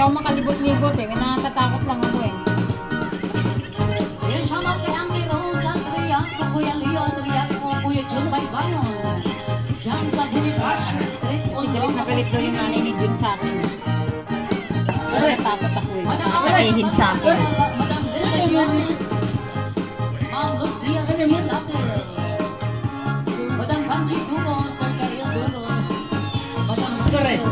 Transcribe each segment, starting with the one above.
ako makalibot-libot eh. Natatakot lang ako eh. Yan siya mga kay Angki Rosa, Triak, Kuya Leo, Triak, Kuya Jun Baybayon. Diyan sa Bonifacio Street. Galit na galit daw yung nanay ni Jun sa akin. Natatakot ako eh. Sabihin sa akin. Madam Dres, Ma'am Luz Diaz Pilapel, Madam Banji Duros, Sir Karil Duros, Madam Cyril,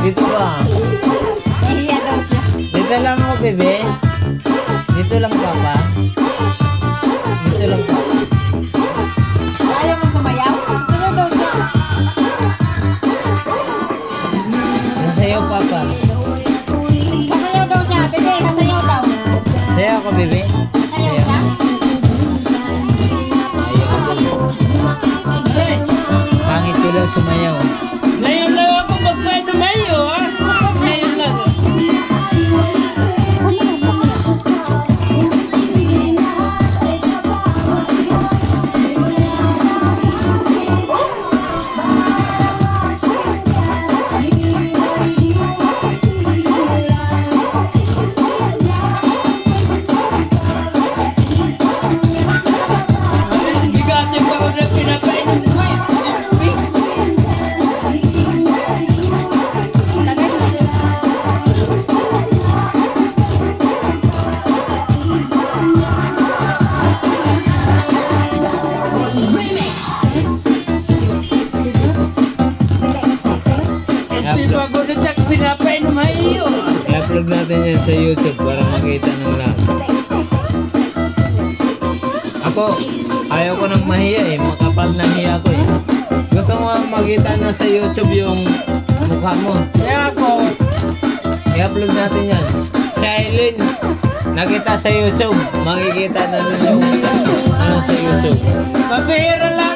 Dito ba? Nahiya daw siya. Dito lang ako, bebe. Dito lang, papa. Dito lang, papa. Ayaw mo sumayaw? Sayaw daw siya. Nasayaw, papa. Sasayaw daw siya. Bebe, sasayaw daw. Sayaw ako, bebe. Sayaw siya? Pangit ko lang sumayaw. Ngayon lang ako magpwede mayo, ha? Ngayon lang. Bigati pa ko na pinapainom ko eh. Hindi pa ko na tak pinapainom hayo. I-upload natin yan sa YouTube para makita ng lahat. Ako, ayaw ko nang mahiya eh. Makapal na hiya ko eh. Gusto mo makita na sa YouTube yung mukha mo. Kaya ako, I-upload natin yan. Si Aileen, nakita sa YouTube. Makikita na nun yung ano sa YouTube. mabihira lang